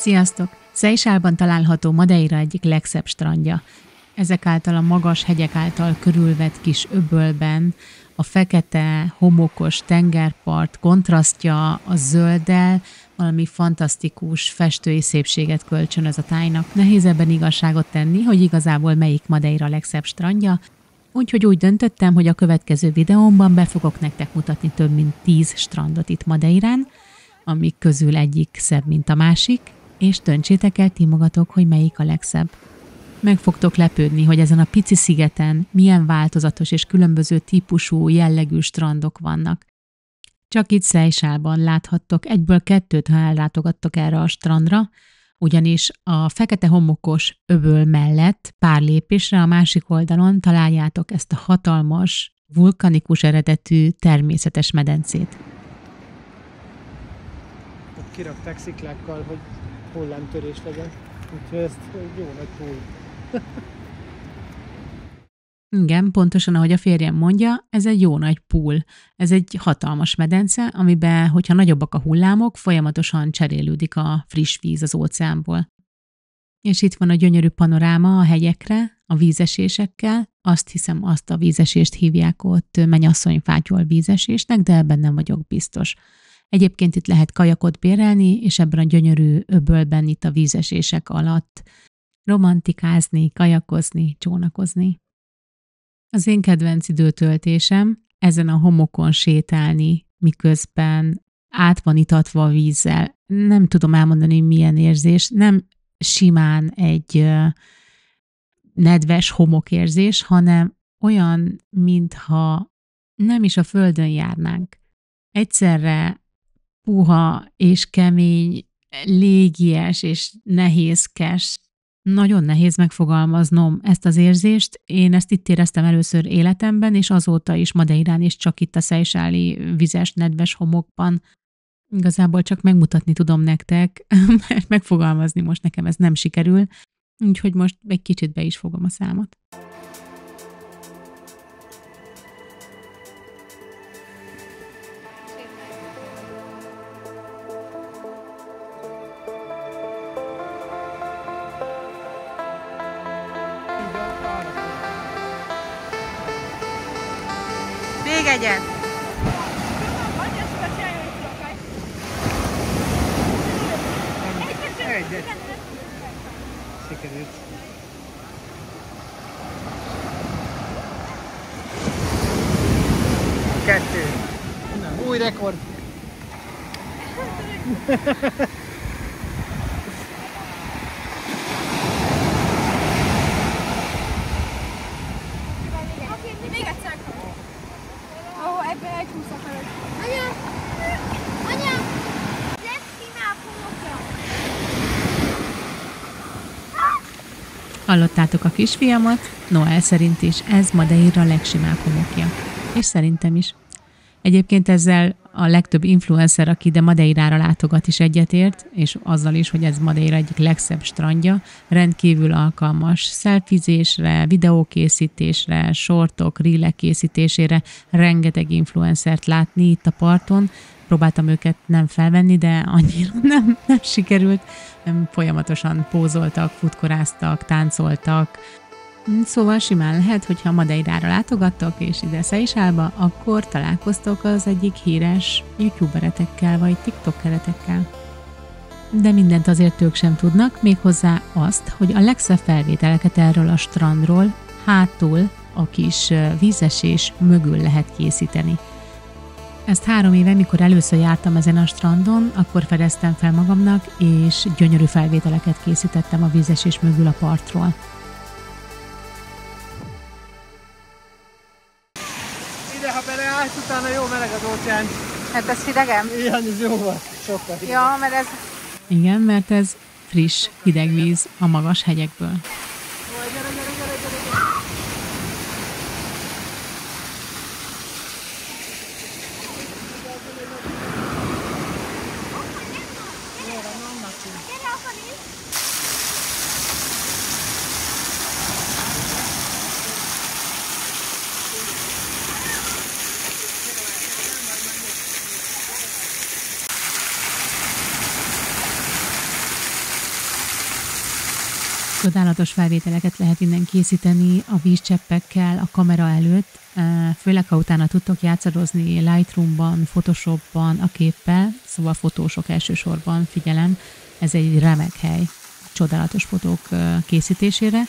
Sziasztok! Seychelleben található Madeira egyik legszebb strandja. Ezek által a magas hegyek által körülvett kis öbölben a fekete, homokos tengerpart kontrasztja a zölddel valami fantasztikus festői szépséget kölcsönöz a tájnak. Nehéz ebben igazságot tenni, hogy igazából melyik Madeira legszebb strandja, úgyhogy úgy döntöttem, hogy a következő videómban be fogok nektek mutatni több mint 10 strandot itt Madeirán, amik közül egyik szebb, mint a másik, és döntsétek el ti magatok, hogy melyik a legszebb. Meg fogtok lepődni, hogy ezen a pici szigeten milyen változatos és különböző típusú, jellegű strandok vannak. Csak itt Seychellben láthattok egyből 2, ha ellátogattok erre a strandra, ugyanis a fekete homokos öböl mellett pár lépésre a másik oldalon találjátok ezt a hatalmas, vulkanikus eredetű természetes medencét. Kirakták sziklákkal, hogy hullámtörés legyen, úgyhogy ezt jó nagy túl. Igen, pontosan ahogy a férjem mondja, ez egy jó nagy pool. Ez egy hatalmas medence, amiben, hogyha nagyobbak a hullámok, folyamatosan cserélődik a friss víz az óceánból. És itt van a gyönyörű panoráma a hegyekre, a vízesésekkel. Azt hiszem, azt a vízesést hívják ott Mennyasszonyfátyol vízesésnek, de ebben nem vagyok biztos. Egyébként itt lehet kajakot bérelni, és ebben a gyönyörű öbölben itt a vízesések alatt romantikázni, kajakozni, csónakozni. Az én kedvenc időtöltésem ezen a homokon sétálni, miközben át van itatva a vízzel. Nem tudom elmondani, milyen érzés, nem simán egy nedves homokérzés, hanem olyan, mintha nem is a földön járnánk. Egyszerre puha és kemény, légies és nehézkes. Nagyon nehéz megfogalmaznom ezt az érzést. Én ezt itt éreztem először életemben, és azóta is Madeirán is csak itt a seychelli vizes, nedves homokban. Igazából csak megmutatni tudom nektek, mert megfogalmazni most nekem ez nem sikerül, úgyhogy most egy kicsit be is fogom a számot. Még egyet! Egyet. Sikerült. Kettő. Na, új rekord. Még egyszer. Ó, ebben elcsúszok előtt. Anya! Anya! Legsimább homokja! Hallottátok a kisfiamat? Noel szerint is ez Madeira legsimább homokja. És szerintem is. Egyébként ezzel a legtöbb influencer, aki ide Madeirára látogat is egyetért, és azzal is, hogy ez Madeira egyik legszebb strandja, rendkívül alkalmas szelfizésre, videókészítésre, sortok, reelek készítésére, rengeteg influencert látni itt a parton. Próbáltam őket nem felvenni, de annyira nem sikerült. Folyamatosan pózoltak, futkoráztak, táncoltak. Szóval simán lehet, hogyha Madeirára látogattok, és ide Seychellbe, akkor találkoztok az egyik híres youtuberetekkel, vagy tiktokeretekkel. De mindent azért ők sem tudnak, méghozzá azt, hogy a legszebb felvételeket erről a strandról hátul a kis vízesés mögül lehet készíteni. Ezt 3 éve, mikor először jártam ezen a strandon, akkor fedeztem fel magamnak, és gyönyörű felvételeket készítettem a vízesés mögül a partról. Ide, ha beleállsz, utána jó meleg az óceán. Hát ez hidegem? Igen, ez jó volt. Sokkal hideg. Ja, mert ez... Igen, mert ez friss, hideg víz a magas hegyekből. Csodálatos felvételeket lehet innen készíteni a vízcseppekkel a kamera előtt, főleg ha utána tudtok játszadozni Lightroomban, Photoshopban a képpel, szóval fotósok elsősorban, figyelem, ez egy remek hely csodálatos fotók készítésére,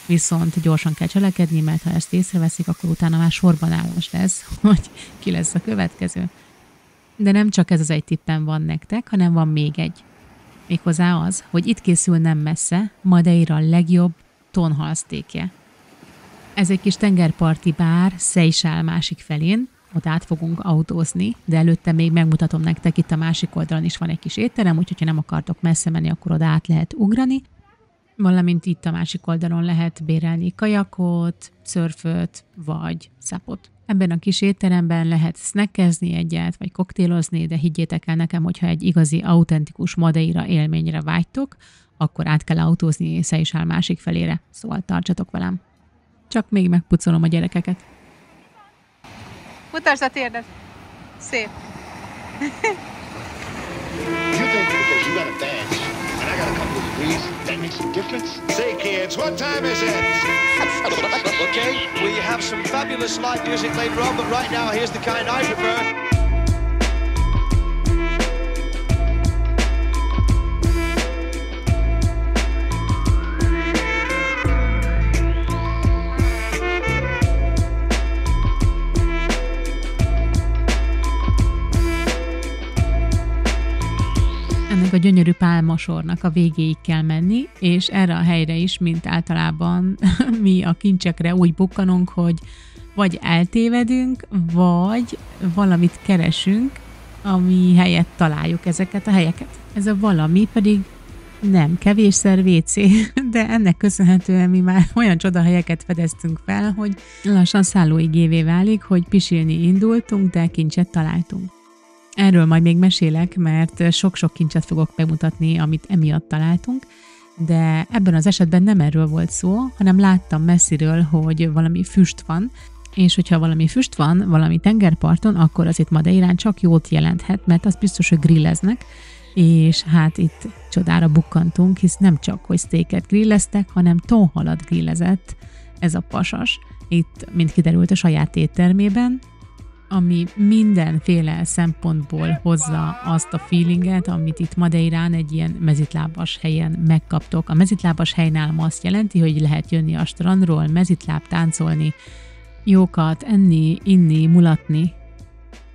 viszont gyorsan kell cselekedni, mert ha ezt észreveszik, akkor utána már sorban állás lesz, hogy ki lesz a következő. De nem csak ez az egy tippem van nektek, hanem van még egy. Méghozzá az, hogy itt készül nem messze Madeira legjobb tonhalsztékje. Ez egy kis tengerparti bár Seychelles másik felén, ott át fogunk autózni, de előtte még megmutatom nektek, itt a másik oldalon is van egy kis étterem, úgyhogy ha nem akartok messze menni, akkor oda át lehet ugrani. Valamint itt a másik oldalon lehet bérelni kajakot, szörföt vagy szapot. Ebben a kis étteremben lehet snackezni egyet, vagy koktélozni, de higgyétek el nekem, hogyha egy igazi, autentikus Madeira élményre vágytok, akkor át kell autózni Seychelles másik felére, szóval tartsatok velem. Csak még megpucolom a gyerekeket. Mutasd a térdet. Szép. You think because you got a badge and I got a couple of degrees, that makes a difference? Say, kids, what time is it? Okay, we have some fabulous live music later on, but right now, here's the kind I prefer. Ennek a gyönyörű pálmasornak a végéig kell menni, és erre a helyre is, mint általában mi a kincsekre úgy bukkanunk, hogy vagy eltévedünk, vagy valamit keresünk, ami helyett találjuk ezeket a helyeket. Ez a valami pedig nem kevésszer WC, de ennek köszönhetően mi már olyan csodahelyeket fedeztünk fel, hogy lassan szállóigévé válik, hogy pisilni indultunk, de kincset találtunk. Erről majd még mesélek, mert sok-sok kincset fogok bemutatni, amit emiatt találtunk, de ebben az esetben nem erről volt szó, hanem láttam messziről, hogy valami füst van, és hogyha valami füst van valami tengerparton, akkor az itt Madeirán csak jót jelenthet, mert az biztos, hogy grilleznek, és hát itt csodára bukkantunk, hisz nem csak, hogy sztéket grilleztek, hanem tonhalat grillezett ez a pasas. Itt, mint kiderült, a saját éttermében, ami mindenféle szempontból hozza azt a feelinget, amit itt Madeirán egy ilyen mezitlábas helyen megkaptok. A mezitlábas hely nálam azt jelenti, hogy lehet jönni a strandról, mezitláb táncolni, jókat enni, inni, mulatni.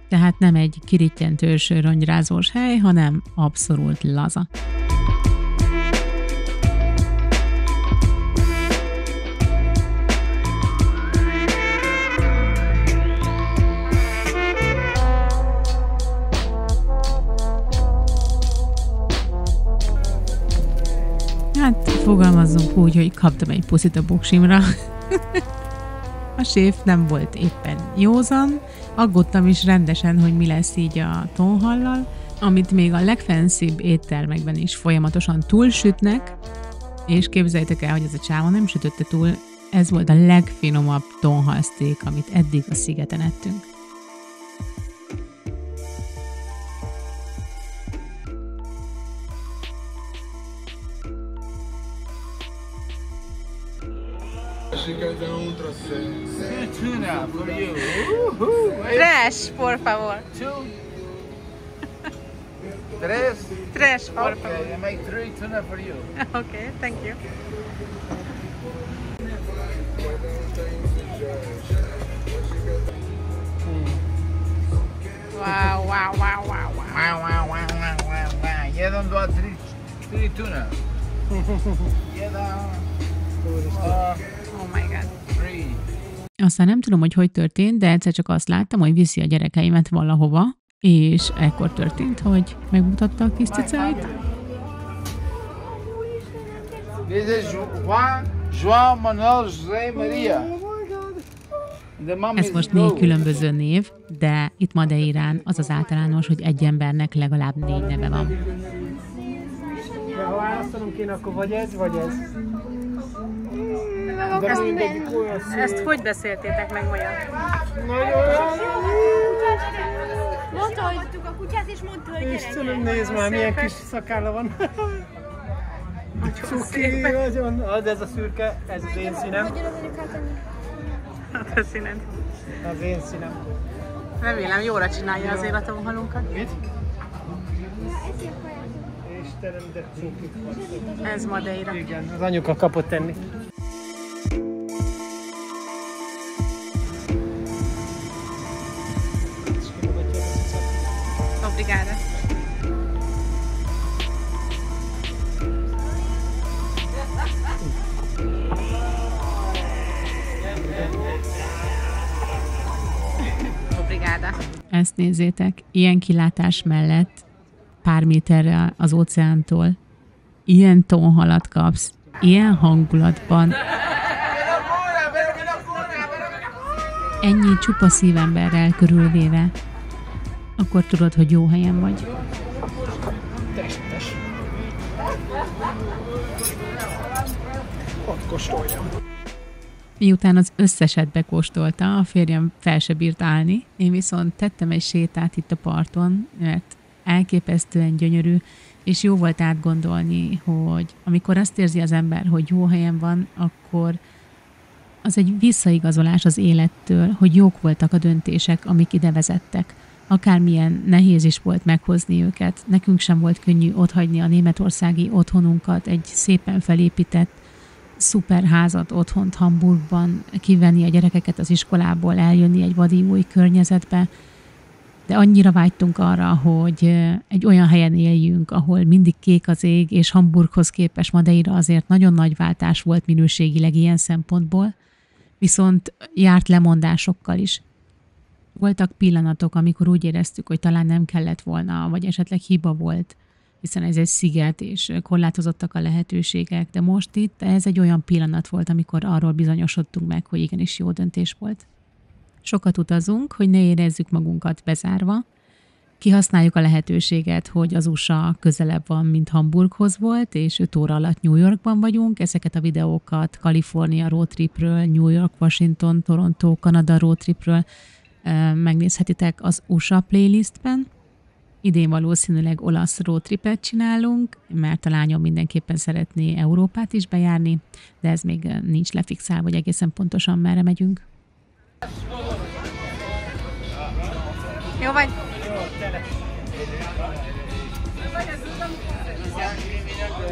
Tehát nem egy kirittyentős, rongyrázós hely, hanem abszolút laza. Hát fogalmazzunk úgy, hogy kaptam egy puszit a boksimra. A séf nem volt éppen józan, aggódtam is rendesen, hogy mi lesz így a tonhallal, amit még a legfenszibb éttermekben is folyamatosan túlsütnek, és képzeljétek el, hogy ez a csáva nem sütötte túl, ez volt a legfinomabb tonhalszték, amit eddig a szigeten ettünk. Tuna for you. Tres, por favor. Two. Tres. Tres, por favor. Okay, I make 3 tuna for you. Okay, thank you. Wow, wow, wow, wow, wow. Wow, wow, wow, wow, wow, wow. Jedan, dva, tri tuna. Jedan. Oh my god. 3. Aztán nem tudom, hogy történt, de egyszer csak azt láttam, hogy viszi a gyerekeimet valahova, és ekkor történt, hogy megmutatta a kis cicáit. This is João Manuel José Maria. Ez most 4 különböző név, de itt Madeirán az az általános, hogy egy embernek legalább 4 neve van. De ha választanunk én, akkor vagy ez, vagy ez. Ezt hogy beszéltétek meg olyan? Mondta, hogy a kutyát, és mondta, hogy Istenem, nézd már, milyen kis szakálla van. Cuki, nagyon. Az ez a szürke, ez az én színem. Hát a színed. Az én színem. Remélem jóra csinálja az életomhalunkat. Mit? Istenem, de cuki. Ez Madeira. Igen, az anyuka kapott enni. Obrigada. Obrigada. Ezt nézzétek, ilyen kilátás mellett pár méterrel az óceántól ilyen tonhalat kapsz, ilyen hangulatban. Ennyi csupa szívemberrel körülvéve, akkor tudod, hogy jó helyen vagy. Testes. Ott kóstoljam. Miután az összeset bekóstolta, a férjem fel se bírt állni, én viszont tettem egy sétát itt a parton, mert elképesztően gyönyörű, és jó volt átgondolni, hogy amikor azt érzi az ember, hogy jó helyen van, akkor az egy visszaigazolás az élettől, hogy jók voltak a döntések, amik ide vezettek. Akármilyen nehéz is volt meghozni őket, nekünk sem volt könnyű otthagyni a németországi otthonunkat, egy szépen felépített, szuper házat, otthont Hamburgban, kivenni a gyerekeket az iskolából, eljönni egy vadi új környezetbe, de annyira vágytunk arra, hogy egy olyan helyen éljünk, ahol mindig kék az ég, és Hamburghoz képest Madeira azért nagyon nagy váltás volt minőségileg ilyen szempontból, viszont járt lemondásokkal is. Voltak pillanatok, amikor úgy éreztük, hogy talán nem kellett volna, vagy esetleg hiba volt, hiszen ez egy sziget, és korlátozottak a lehetőségek, de most itt ez egy olyan pillanat volt, amikor arról bizonyosodtunk meg, hogy igenis jó döntés volt. Sokat utazunk, hogy ne érezzük magunkat bezárva. Kihasználjuk a lehetőséget, hogy az USA közelebb van, mint Hamburghoz volt, és 5 óra alatt New Yorkban vagyunk. Ezeket a videókat Kalifornia roadtripről, New York, Washington, Toronto, Kanada roadtripről megnézhetitek az USA playlistben. Idén valószínűleg olasz roadtripet csinálunk, mert a lányom mindenképpen szeretné Európát is bejárni, de ez még nincs lefixálva, hogy egészen pontosan merre megyünk. Jó vagy?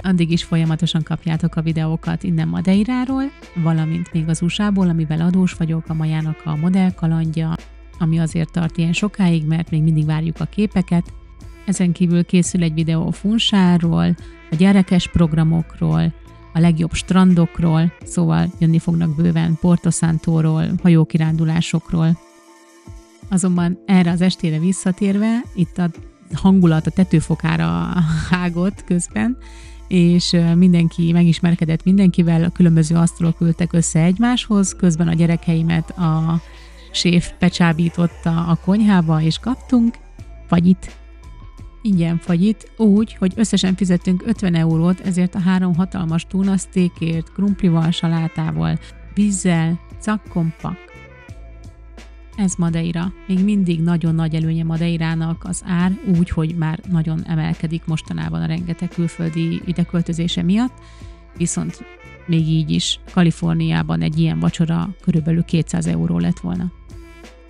Addig is folyamatosan kapjátok a videókat innen Madeiráról, valamint még az USA-ból, amivel adós vagyok, a Majának a modellkalandja, ami azért tart ilyen sokáig, mert még mindig várjuk a képeket. Ezen kívül készül egy videó Funchálról, a gyerekes programokról, a legjobb strandokról, szóval jönni fognak bőven Porto Santóról, hajókirándulásokról. Azonban erre az estére visszatérve, itt a hangulat a tetőfokára hágott közben, és mindenki megismerkedett mindenkivel, a különböző asztalok ültek össze egymáshoz, közben a gyerekeimet a séf becsábította a konyhába, és kaptunk fagyit. Ingyen fagyit, úgy, hogy összesen fizettünk 50 eurót, ezért a 3 hatalmas túnasztékért, krumplival, salátával, vízzel, cakkompak. Ez Madeira. Még mindig nagyon nagy előnye Madeirának az ár, úgy, hogy már nagyon emelkedik mostanában a rengeteg külföldi ideköltözése miatt, viszont még így is Kaliforniában egy ilyen vacsora körülbelül 200 euró lett volna.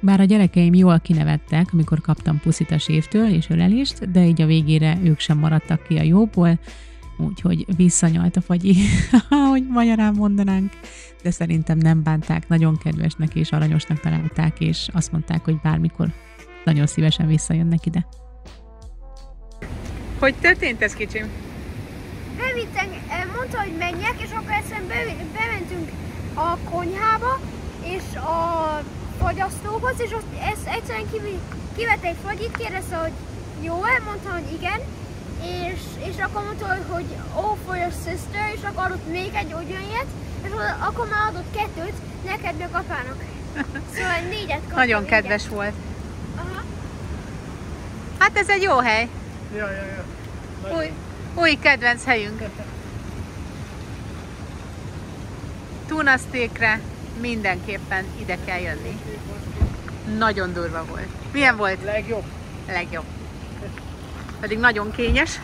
Bár a gyerekeim jól kinevettek, amikor kaptam puszit a séftől és ölelést, de így a végére ők sem maradtak ki a jóból, úgyhogy visszanyalt a fagyi, ahogy magyarán mondanánk, de szerintem nem bánták, nagyon kedvesnek és aranyosnak találták, és azt mondták, hogy bármikor nagyon szívesen visszajönnek ide. Hogy történt ez, kicsim? Mondta, hogy menjek, és akkor egyszerűen bementünk a konyhába, és a fagyasztóhoz, és ott ezt egyszerűen kivett egy fagyit, kérdezte, hogy jó-e? Mondta, hogy igen, és akkor mondta, hogy oh, for your sister, és akkor adott még egy ugyanilyet, és akkor már adott 2 neked meg apának. Szóval 4 kaptam. Nagyon kedves volt. Aha. Hát ez egy jó hely. Ja. Új kedvenc helyünk. Túnasztékre mindenképpen ide kell jönni. Nagyon durva volt. Milyen volt? Legjobb. Legjobb. Pedig nagyon kényes.